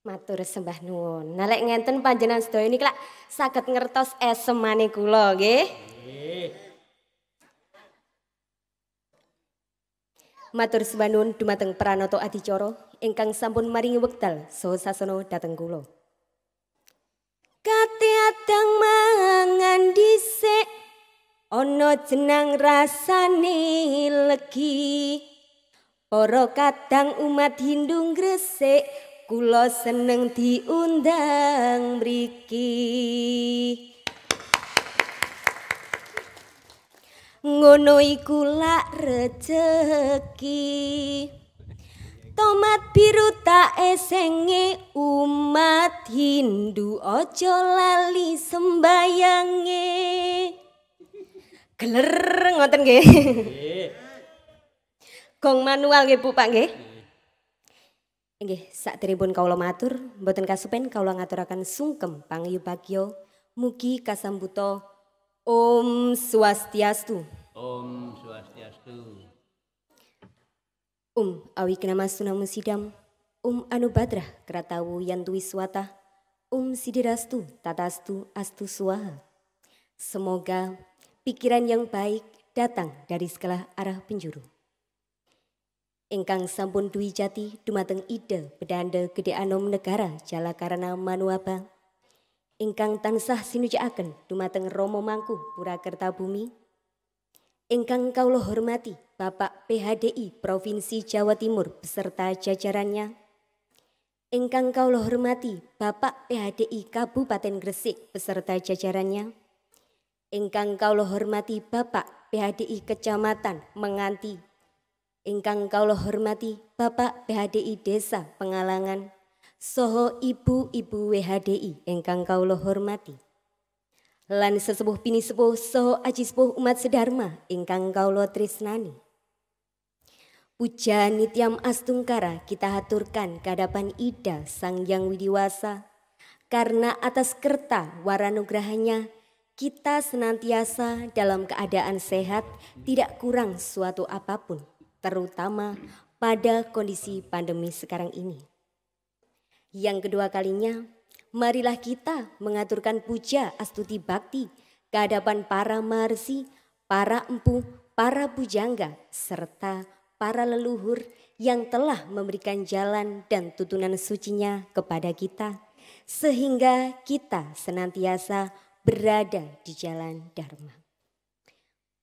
Matur sembah nuwun. Nah lek ngenten panjenengan sedaya niki lak saged ngertos esemane kula nggih. Matur sembah nuwun dumateng pranata adicara ingkang sampun maringi wekdal saha sasana dhateng kula. Kate adang mangan dhisik ana jenang rasane legi. Para kadang umat Hindu gresik kula seneng diundang mriki. Ngono iku lak rejeki. Tomat biru tak esenge umat Hindu ojo lali sembayange. Geler ngoten nggih. Gong manual nggih Bu Pak nggih. Nggih, sakderengipun kawula matur, mboten kasupen kawula ngaturaken sungkem pangayubagya mugi kasambuta Om Swastiastu. Om Swastiastu. Awignama Sunamu Sidam. Anubadrah Kratawu Yantu Wiswata. Sidirastu Tatastu Astu Swaha. Semoga pikiran yang baik datang dari segala arah penjuru. Ingkang sampun duwi jati dumateng ide bedanda gede anom negara Jalakarana Manuaba. Ingkang tansah sinujakaken dumateng Romo Mangku Purakerta Bumi. Ingkang kawula hormati Bapak PHDI Provinsi Jawa Timur beserta jajarannya. Ingkang kawula hormati Bapak PHDI Kabupaten Gresik beserta jajarannya. Ingkang kawula hormati Bapak PHDI Kecamatan Menganti. Ingkang kawula hormati Bapak PHDI Desa Pengalangan. Soho ibu-ibu WHDI ingkang kawula hormati. Lan sesepuh bini sepuh soho aji sepuh umat sedharma ingkang kawula tresnani. Puja Nityam Astungkara kita haturkan kehadapan Ida Sang Yang Widiwasa. Karena atas kerta waranugrahanya kita senantiasa dalam keadaan sehat, tidak kurang suatu apapun, terutama pada kondisi pandemi sekarang ini. Yang kedua kalinya, marilah kita mengaturkan puja astuti bakti ke hadapan para maharsi, para empu, para pujangga, serta para leluhur yang telah memberikan jalan dan tuntunan sucinya kepada kita, sehingga kita senantiasa berada di jalan Dharma.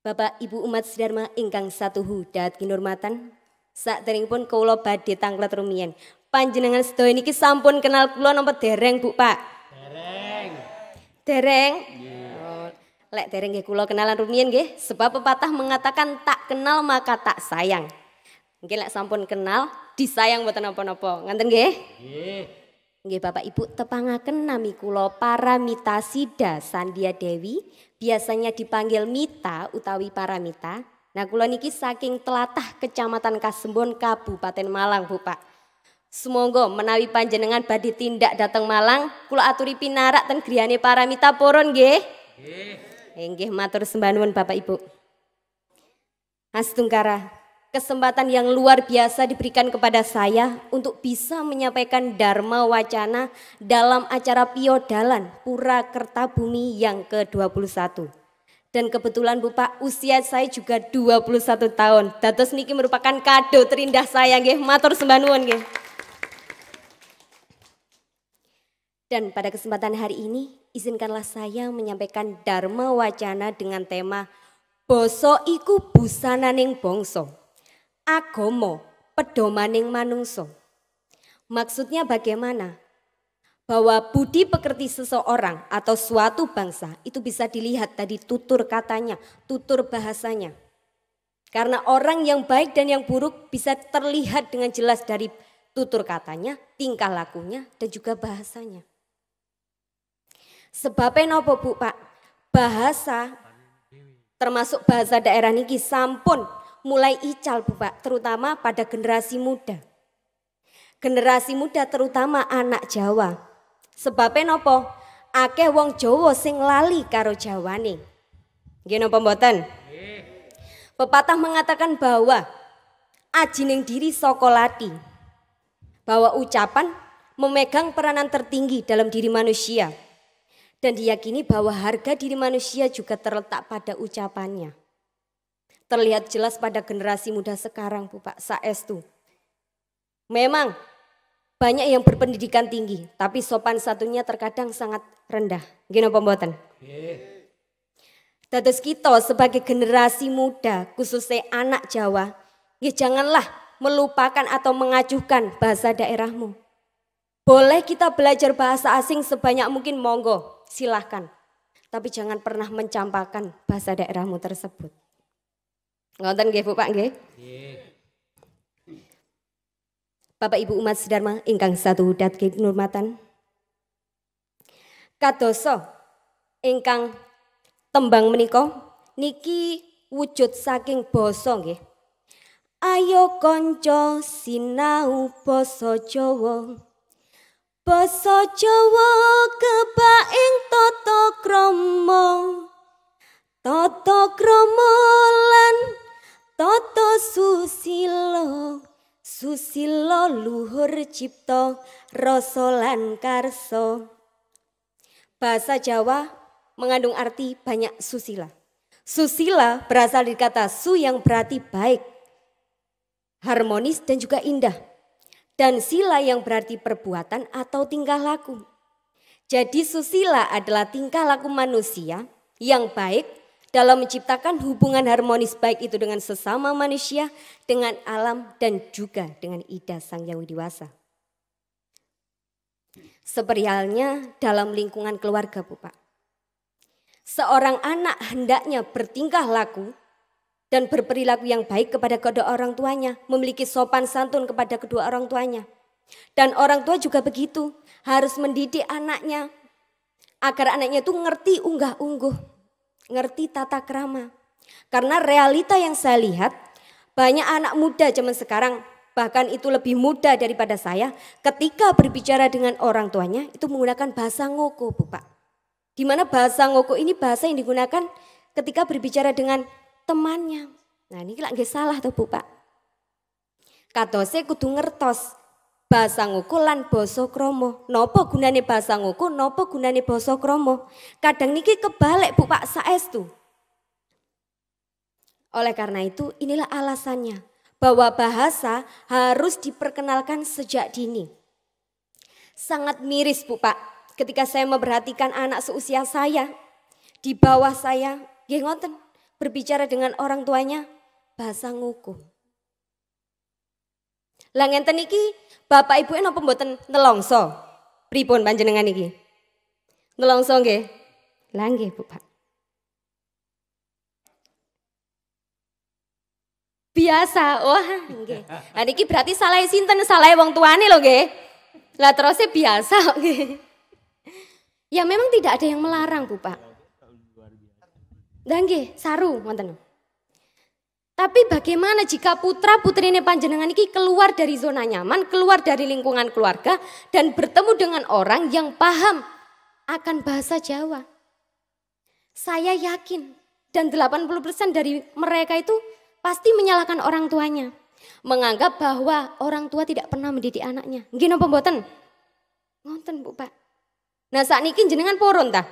Bapak Ibu umat sedharma ingkang satuhu dahat kinurmatan, sakderengipun kawula badhe tanglet rumiyin. Panjenengan sedaya niki sampun kenal kula napa dereng Bu Pak? Dereng. Dereng? Oh, lek dereng nggih kula kenalan rumiyin nggih, sebab pepatah mengatakan tak kenal maka tak sayang. Nggih lek sampun kenal disayang mboten napa-napa. Ngoten nggih? Nggih. Nggih Bapak Ibu tepangaken nami kula Paramita Sida Sandia Dewi, biasanya dipanggil Mita utawi Paramita. Nah kula niki saking tlatah Kecamatan Kasembon Kabupaten Malang Bu Pak. Semoga menawi panjenengan badhe tindak dateng Malang, kula aturi pinarak ten griyane Paramita Poron nggih. Nggih. Nggih matur sembah nuwun Bapak Ibu. Astungkara, kesempatan yang luar biasa diberikan kepada saya untuk bisa menyampaikan Dharma Wacana dalam acara Piodalan Purakerta Bumi yang ke-21. Dan kebetulan Bu Pak, usia saya juga 21 tahun. Dados niki merupakan kado terindah saya nggih. Matur sembah nuwun nggih. Dan pada kesempatan hari ini, izinkanlah saya menyampaikan Dharma Wacana dengan tema Basa iku busananing bangsa, agama pedomaning manungsa. Maksudnya bagaimana? Bahwa budi pekerti seseorang atau suatu bangsa itu bisa dilihat dari tutur katanya, tutur bahasanya. Karena orang yang baik dan yang buruk bisa terlihat dengan jelas dari tutur katanya, tingkah lakunya, dan juga bahasanya. Sebabnya napa Bu Pak? Bahasa termasuk bahasa daerah niki sampun mulai ical Bu Pak, terutama pada generasi muda. Generasi muda terutama anak Jawa. Sebabnya napa? Akeh wong Jawa sing lali karo Jawane. Nggih napa mboten? Pepatah mengatakan bahwa ajining diri saka lati. Bahwa ucapan memegang peranan tertinggi dalam diri manusia. Dan diyakini bahwa harga diri manusia juga terletak pada ucapannya. Terlihat jelas pada generasi muda sekarang, Bu Pak, saestu. Memang banyak yang berpendidikan tinggi, tapi sopan santunnya terkadang sangat rendah. Gini pembuatan. Dados kita sebagai generasi muda, khususnya anak Jawa, ya janganlah melupakan atau mengacuhkan bahasa daerahmu. Boleh kita belajar bahasa asing sebanyak mungkin, monggo, silahkan. Tapi jangan pernah mencampakkan bahasa daerahmu tersebut. Ngonten nggih Bu Pak nggih? Bapak Ibu umat sedharma ingkang satuhudat kinurmatan. Kadoso ingkang tembang menika niki wujud saking basa nggih. Ayo kanca sinau basa Jawa. Basa Jawa kebak ing tata krama. Tata krama lan tata susila. Susila luhur cipta rasa lan karsa. Bahasa Jawa mengandung arti banyak susila. Susila berasal dari kata su yang berarti baik, harmonis dan juga indah. Dan sila yang berarti perbuatan atau tingkah laku. Jadi susila adalah tingkah laku manusia yang baik dalam menciptakan hubungan harmonis baik itu dengan sesama manusia, dengan alam dan juga dengan Ida Sang Hyang Widi Wasa. Seperti halnya dalam lingkungan keluarga Bu Pak. Seorang anak hendaknya bertingkah laku dan berperilaku yang baik kepada kedua orang tuanya, memiliki sopan santun kepada kedua orang tuanya. Dan orang tua juga begitu, harus mendidik anaknya agar anaknya itu ngerti unggah-ungguh, ngerti tata krama. Karena realita yang saya lihat, banyak anak muda zaman sekarang, bahkan itu lebih muda daripada saya, ketika berbicara dengan orang tuanya itu menggunakan bahasa ngoko Bu Pak. Di mana bahasa ngoko ini bahasa yang digunakan ketika berbicara dengan temannya. Nah ini lagi salah tuh Bu Pak. Katose kudu ngertos bahasa ngoko lan basa krama. Napa gunane bahasa ngoko, napa gunane basa krama? Kadang niki kebalik Bu Pak, saestu. Oleh karena itu inilah alasannya bahwa bahasa harus diperkenalkan sejak dini. Sangat miris Bu Pak ketika saya memperhatikan anak seusia saya, di bawah saya, nggih ngoten, berbicara dengan orang tuanya bahasa ngoko. Lah ngenten iki Bapak Ibu napa mboten nelongso? Pripun panjenengan iki? Nelongso nggih? Lah nggih Bu Pak. Biasa, wah nggih. Lah niki berarti salah sinten, salah wong tuane lho nggih. Lah terusnya biasa nggih. Ya memang tidak ada yang melarang Bu Pak. Lah nggih, saru ngoten. Tapi bagaimana jika putra putrine panjenengan iki keluar dari zona nyaman, keluar dari lingkungan keluarga dan bertemu dengan orang yang paham akan bahasa Jawa? Saya yakin dan 80% dari mereka itu pasti menyalahkan orang tuanya. Menganggap bahwa orang tua tidak pernah mendidik anaknya. Nggih napa mboten? Ngonten Bu Pak. Nah sakniki jenengan purun ta?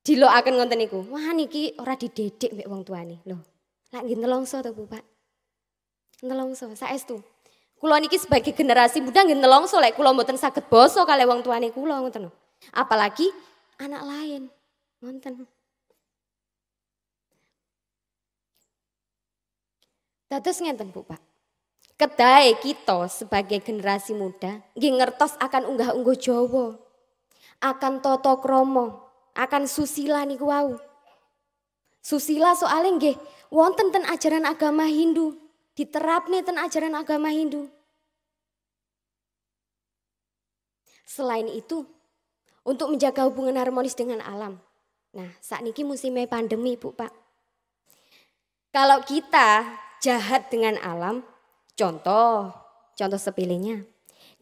Dilokaken ngonten niku. Wah niki ora dididik mbek wong tuane. Lho, lak nggih nelongso to Bu Pak. Nelongso saestu. Kula niki sebagai generasi muda nggih nelongso lek kula mboten saged basa kalih wong tuane kula ngoten lho. Apalagi anak lain. Ngonten. Dados ngenten Bu Pak. Kedai kita sebagai generasi muda nggih ngertos akan unggah-ungguh Jawa. Akan tata krama, akan susila niku wau. Susila soalnya nggih wonten ten ajaran agama Hindu, diterapne ten ajaran agama Hindu. Selain itu, untuk menjaga hubungan harmonis dengan alam. Nah, sakniki musimnya pandemi Bu Pak. Kalau kita jahat dengan alam, contoh sepilihnya.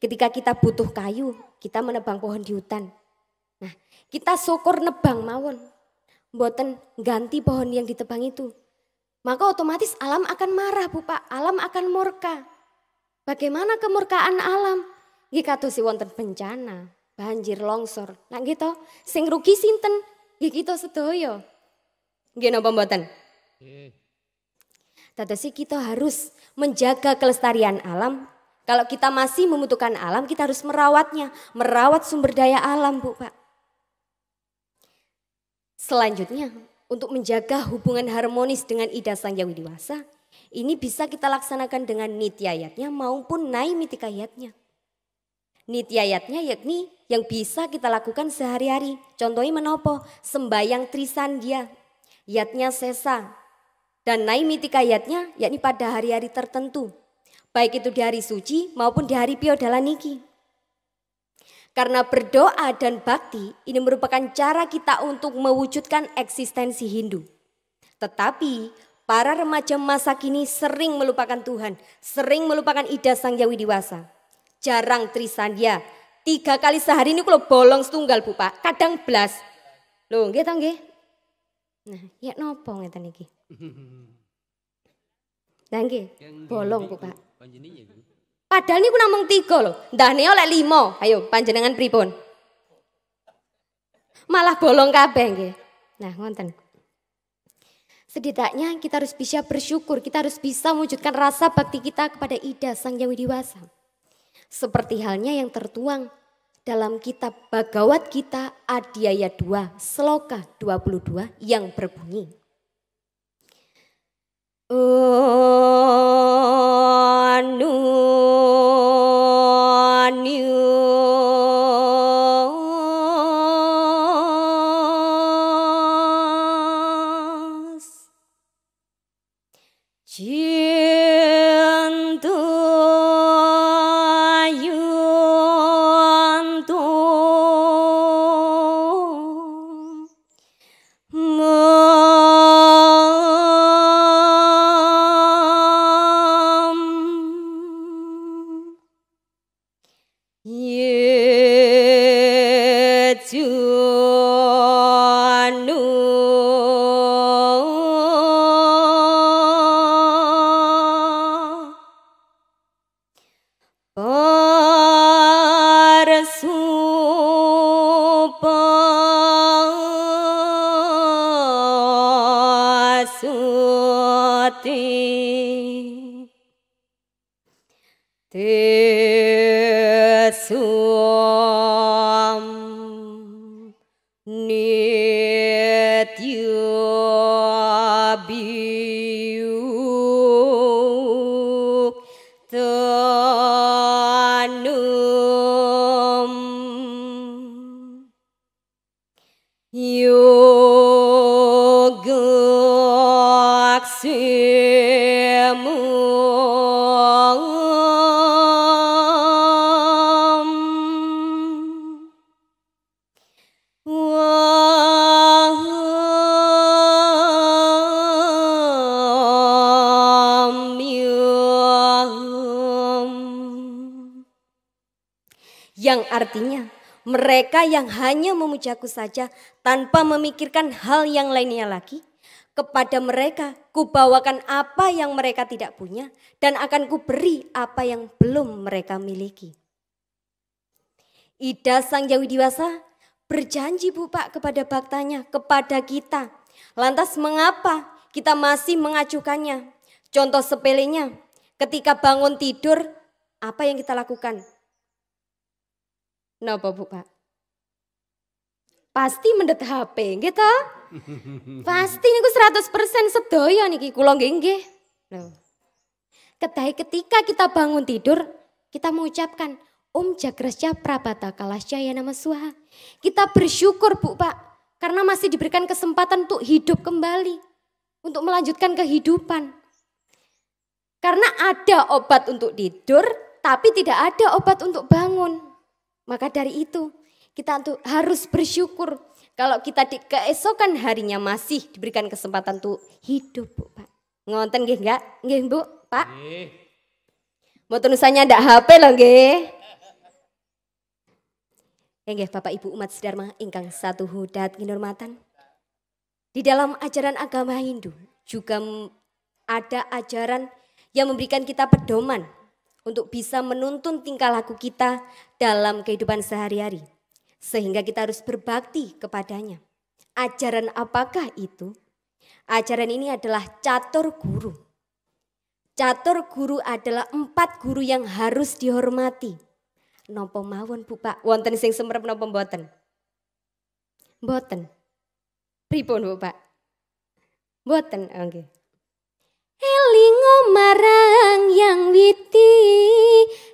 Ketika kita butuh kayu, kita menebang pohon di hutan. Nah, kita syukur nebang mawon, mboten ganti pohon yang ditebang itu. Maka otomatis alam akan marah Bu Pak, alam akan murka. Bagaimana kemurkaan alam? Nggih kados wonten bencana, banjir, longsor. Nah nggih to, sing rugi sinten? Nggih kita sedaya. Nggih napa mboten? Nggih. Dadosi kita harus menjaga kelestarian alam. Kalau kita masih membutuhkan alam, kita harus merawatnya, merawat sumber daya alam, Bu, Pak. Selanjutnya, untuk menjaga hubungan harmonis dengan Ida Sang Hyang Widi-Wasa, ini bisa kita laksanakan dengan nityayatnya maupun naimitikayatnya. Nityayatnya yakni yang bisa kita lakukan sehari-hari. Contohnya menopo? Sembayang Trisandya, yatnya sesa. Dan naimitikayatnya yakni pada hari-hari tertentu. Baik itu di hari suci maupun di hari Piodalaniki. Karena berdoa dan bakti ini merupakan cara kita untuk mewujudkan eksistensi Hindu. Tetapi para remaja masa kini sering melupakan Tuhan, sering melupakan Ida Sang Hyang Widi-Wasa. Jarang Trisandya, 3 kali sehari ini kalau bolong setunggal Bu Pak, kadang blas. Loh nggih to nggih. Nah, ya nopo ngeten iki? Nah nggih, bolong Bu Pak. Padahal niku namung 3 lho. Ndahne oleh 5. Ayo panjenengan pripun? Malah bolong kabeh nggih. Nah, ngoten. Setidaknya kita harus bisa bersyukur, kita harus bisa mewujudkan rasa bakti kita kepada Ida Sang Hyang Widi-Wasa. Seperti halnya yang tertuang dalam kitab Bhagavad Gita Adhyaya 2 Sloka 22 yang berbunyi. Yang artinya mereka yang hanya memujaku saja tanpa memikirkan hal yang lainnya lagi. Kepada mereka kubawakan apa yang mereka tidak punya dan akan kuberi apa yang belum mereka miliki. Ida Sang Hyang Widi-Wasa berjanji Bu Pak kepada baktanya, kepada kita. Lantas mengapa kita masih mengacuhkannya? Contoh sepelenya, ketika bangun tidur apa yang kita lakukan? Napa Bu Pak? Pasti mendet HP, gitu. Pasti niku 100% sedaya niki kula nggih. Ketika kita bangun tidur, kita mengucapkan Om Jagrasya Prabhata Kalasya Nama Swaha. Kita bersyukur Bu Pak, karena masih diberikan kesempatan untuk hidup kembali, untuk melanjutkan kehidupan. Karena ada obat untuk tidur, tapi tidak ada obat untuk bangun. Maka dari itu, kita harus bersyukur kalau kita di keesokan harinya masih diberikan kesempatan untuk hidup Bu Pak. Ngonten nggih enggak? Nggih Bu Pak? Nggih. Mboten usahanya ndak HP lho nggih. Nggih Bapak Ibu umat sedharma ingkang satuhu dahat kinurmatan. Di dalam ajaran agama Hindu juga ada ajaran yang memberikan kita pedoman untuk bisa menuntun tingkah laku kita dalam kehidupan sehari-hari. Sehingga kita harus berbakti kepadanya. Ajaran apakah itu? Ajaran ini adalah catur guru. Catur guru adalah 4 guru yang harus dihormati. Napa mawon Bu Pak? Wonten sing semrep napa mboten? Mboten. Pripun Bu Pak? Mboten, nggih. Elingo marang yang witi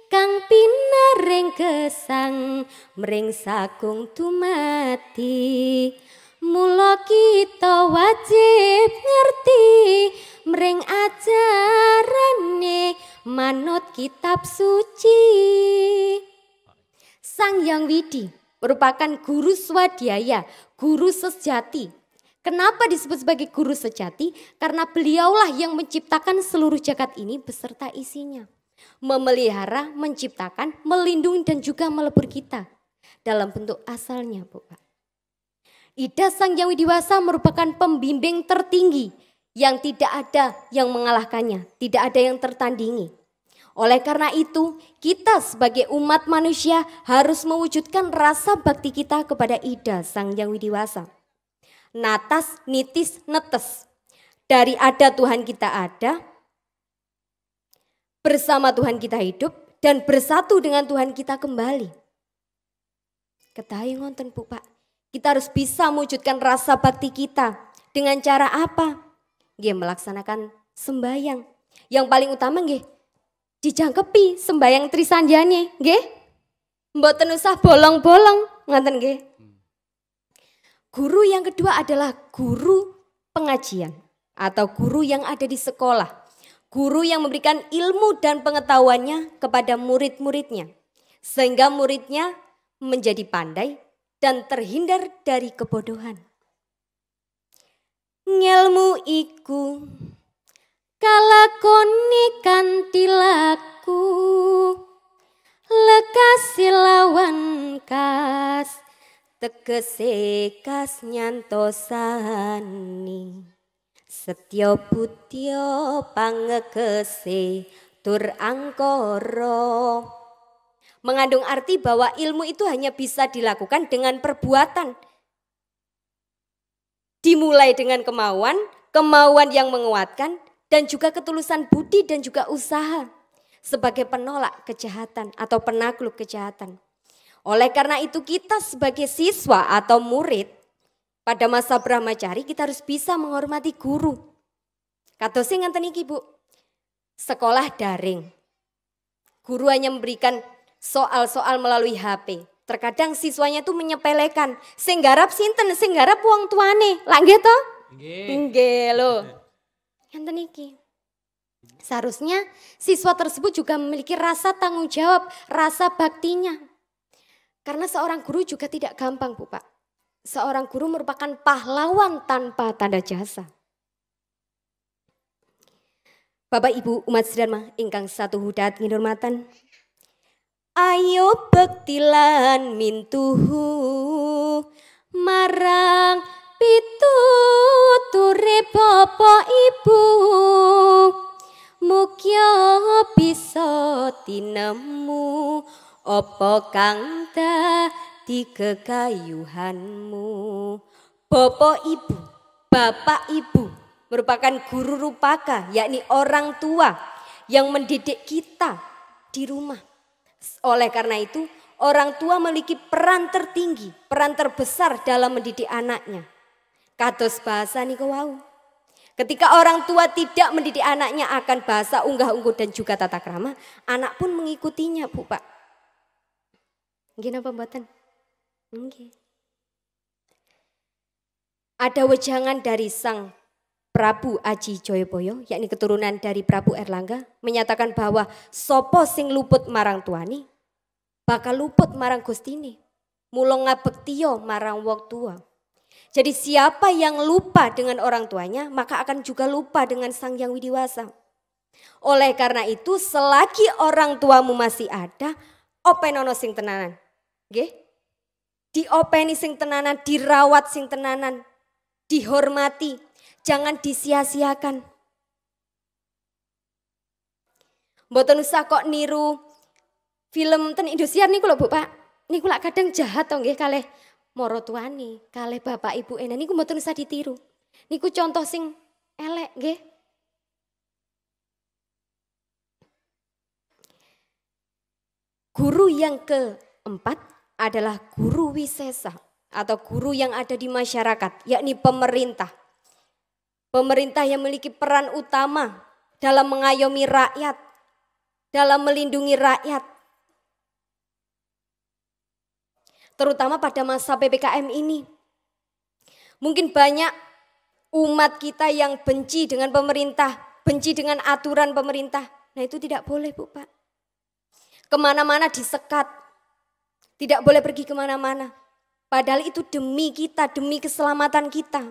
kang pinaring gesang mring sagung dumati. Mula kita wajib ngerti mring ajarane manut kitab suci. Sang Hyang Widi merupakan guru swadhyaya, guru sejati. Kenapa disebut sebagai guru sejati? Karena beliaulah yang menciptakan seluruh jagat ini beserta isinya. Memelihara, menciptakan, melindungi dan juga melebur kita dalam bentuk asalnya, Bu Pak. Ida Sang Hyang Widiwasa merupakan pembimbing tertinggi yang tidak ada yang mengalahkannya, tidak ada yang tertandingi. Oleh karena itu, kita sebagai umat manusia harus mewujudkan rasa bakti kita kepada Ida Sang Hyang Widiwasa. Natas, nitis, netes. Dari ada Tuhan kita ada, bersama Tuhan kita hidup, dan bersatu dengan Tuhan kita kembali. Ketahui ngonten Bu Pak, kita harus bisa mewujudkan rasa bakti kita. Dengan cara apa? Nggih, melaksanakan sembahyang. Yang paling utama nggih, dijangkepi sembahyang trisanjane, nggih. Mboten usah bolong-bolong, ngoten nggih. Guru yang kedua adalah guru pengajian atau guru yang ada di sekolah. Guru yang memberikan ilmu dan pengetahuannya kepada murid-muridnya. Sehingga muridnya menjadi pandai dan terhindar dari kebodohan. Ngelmu iku kalakoni kanthi laku lekasi lawan kas tegese kas nyantosani setya butya pangegese tur angkara. Mengandung arti bahwa ilmu itu hanya bisa dilakukan dengan perbuatan. Dimulai dengan kemauan, kemauan yang menguatkan, dan juga ketulusan budi dan juga usaha sebagai penolak kejahatan atau penakluk kejahatan. Oleh karena itu kita sebagai siswa atau murid pada masa Brahmacari kita harus bisa menghormati guru. Kados sing ngenten iki Bu, sekolah daring. Guru hanya memberikan soal-soal melalui HP. Terkadang siswanya itu menyepelekan. Sing garap sinten, sing garap wong tuane. Lah nggih to? Nggih lho. Ngenten iki. Seharusnya siswa tersebut juga memiliki rasa tanggung jawab, rasa baktinya. Karena seorang guru juga tidak gampang Bu Pak. Seorang guru merupakan pahlawan tanpa tanda jasa. Bapak Ibu umat sedherek ingkang satu hudat ngirmatan. Ayo bektilan mintuhu marang pituture Bapak Ibu. Mukya bisa tinemu apa kang dadi gegayuhanmu. Bapak Ibu, Bapak Ibu merupakan guru rupaka, yakni orang tua yang mendidik kita di rumah. Oleh karena itu, orang tua memiliki peran tertinggi, peran terbesar dalam mendidik anaknya. Kados bahasa niku wau. Ketika orang tua tidak mendidik anaknya akan bahasa unggah-ungguh dan juga tata krama, anak pun mengikutinya, Bu Pak. Nggih napa mboten? Nggih. Ada wejangan dari Sang Prabu Aji Joyoboyo, yakni keturunan dari Prabu Erlangga, menyatakan bahwa sopo sing luput marang tuani, bakal luput marang gustine. Mula ngabektiyo marang wong tua. Jadi siapa yang lupa dengan orang tuanya, maka akan juga lupa dengan Sang Hyang Widiwasa. Oleh karena itu, selagi orang tuamu masih ada, openono sing tenanan. Nggih? Diopeni sing tenanan, dirawat sing tenanan, dihormati. Jangan disia-siakan. Mboten usah kok niru film ten Indosiar niku lho Bu Pak. Niku lak kadang jahat to nggih kalih marotuani, kalih bapak ibu ena niku mboten usah ditiru. Niku contoh sing elek nggih. Guru yang keempat adalah guru wisesa atau guru yang ada di masyarakat, yakni pemerintah. Pemerintah yang memiliki peran utama dalam mengayomi rakyat, dalam melindungi rakyat. Terutama pada masa PPKM ini. Mungkin banyak umat kita yang benci dengan pemerintah, benci dengan aturan pemerintah. Nah itu tidak boleh Bu Pak. Kemana-mana disekat, tidak boleh pergi kemana-mana. Padahal itu demi kita, demi keselamatan kita.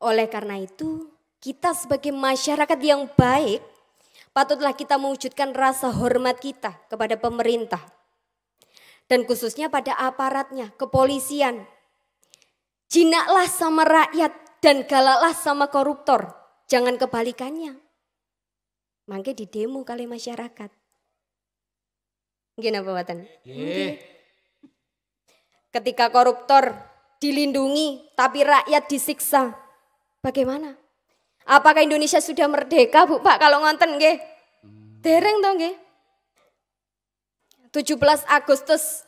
Oleh karena itu, kita sebagai masyarakat yang baik, patutlah kita mewujudkan rasa hormat kita kepada pemerintah. Dan khususnya pada aparatnya, kepolisian. Jinaklah sama rakyat dan galaklah sama koruptor. Jangan kebalikannya. Mangke di demo kali masyarakat. Gimana Pak Watan? Ketika koruptor dilindungi tapi rakyat disiksa. Bagaimana? Apakah Indonesia sudah merdeka Bu Pak kalau ngonten nggih? Dereng toh nggih. 17 Agustus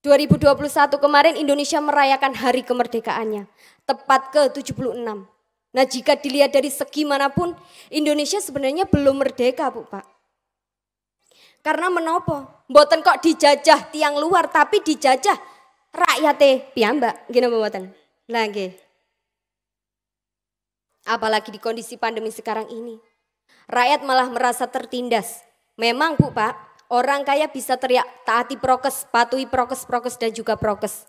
2021 kemarin Indonesia merayakan hari kemerdekaannya. Tepat ke-76. Nah jika dilihat dari segi manapun, Indonesia sebenarnya belum merdeka Bu Pak. Karena menopo? Mboten kok dijajah tiang luar, tapi dijajah rakyate piyambak. Gini mboten? Lagi. Apalagi di kondisi pandemi sekarang ini. Rakyat malah merasa tertindas. Memang Bu Pak, orang kaya bisa teriak taati prokes, patuhi prokes dan juga prokes.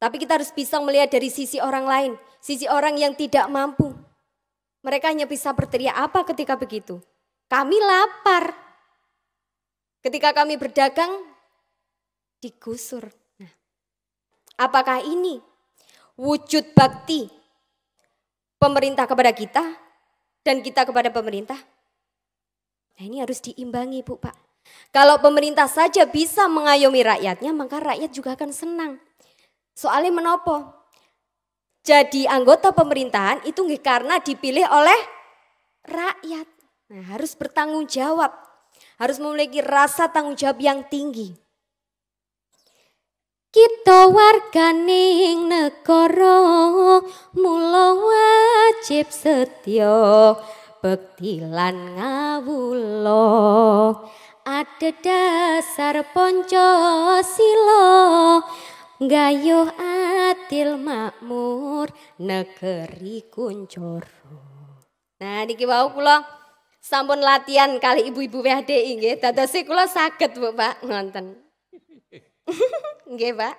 Tapi kita harus bisa melihat dari sisi orang lain, sisi orang yang tidak mampu. Mereka hanya bisa berteriak apa ketika begitu? Kami lapar. Ketika kami berdagang, digusur. Nah, apakah ini wujud bakti pemerintah kepada kita dan kita kepada pemerintah? Nah ini harus diimbangi Bu Pak. Kalau pemerintah saja bisa mengayomi rakyatnya, maka rakyat juga akan senang. Soalnya menopo? Jadi anggota pemerintahan itu nggih karena dipilih oleh rakyat. Nah, harus bertanggung jawab. Harus memiliki rasa tanggung jawab yang tinggi. Kita warganing negara mula wajib setya bekti lan ngawula. Ada dasar Pancasila gayuh adil makmur negeri kuncoro. Nah niki wau kula sampun latihan kali ibu-ibu WHDI nggih. Dadose kula saged Bu Pak ngonten. Nggih Pak.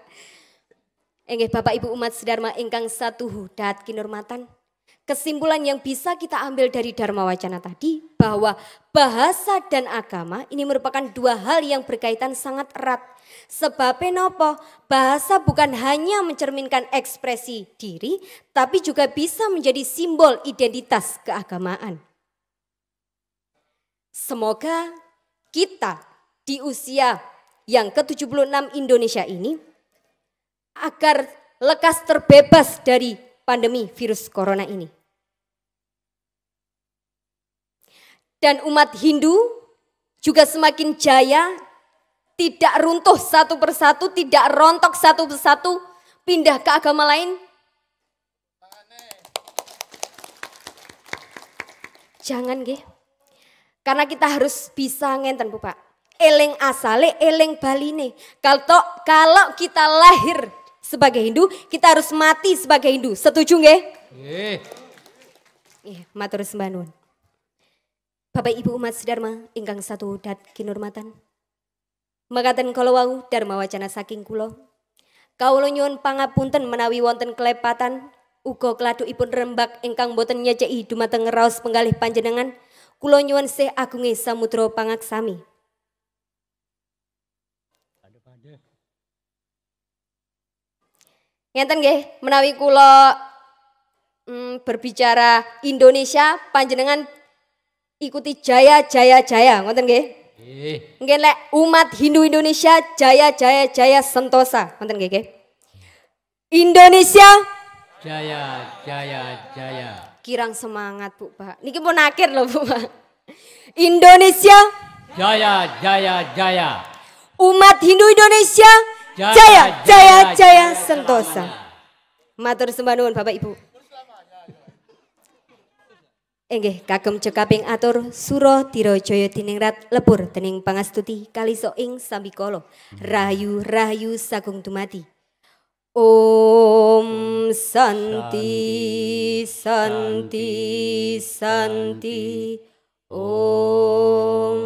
Nggih Bapak Ibu umat sedharma ingkang satuhu dahat kinurmatan. Kesimpulan yang bisa kita ambil dari Dharma Wacana tadi bahwa bahasa dan agama ini merupakan dua hal yang berkaitan sangat erat. Sebab nopo? Bahasa bukan hanya mencerminkan ekspresi diri, tapi juga bisa menjadi simbol identitas keagamaan. Semoga kita di usia yang ke-76 Indonesia ini agar lekas terbebas dari pandemi virus corona ini. Dan umat Hindu juga semakin jaya, tidak runtuh satu persatu, tidak rontok satu persatu, pindah ke agama lain. Jangan nggih. Karena kita harus bisa ngenten Bu Pak. Eling asale, eling baline. Kalau kita lahir sebagai Hindu, kita harus mati sebagai Hindu. Setuju nggih? Nggih. Nggih, matur sembah nuwun. Bapak Ibu umat sedharma ingkang satu dahat kinurmatan. Mekaten kala wau Dharma Wacana saking kula. Kawula nyuwun pangapunten menawi wonten kelepatan uga kladukipun rembag ingkang boten nyeceki dumateng raos penggalih panjenengan. Kula nyuwun sih agunge samudra pangaksami. Ngenten nggih, menawi kula berbicara Indonesia panjenengan ikuti jaya jaya jaya ngoten nggih? Nggih. Nggih lek umat Hindu Indonesia jaya jaya jaya sentosa ngoten nggih nggih? Indonesia Jaya jaya jaya. kirang semangat Bu Pak. Niki pun akhir loh Bu Pak. Indonesia Jaya jaya jaya. umat Hindu Indonesia jaya jaya jaya sentosa. Matur sembah nuwun Bapak Ibu. Enggih kagem cekaping atur sura dirajaya diningrat lebur dening pangastuti kalisa ing sambikala rahayu rahayu sagung dumadi. Om Santi Santi Santi Om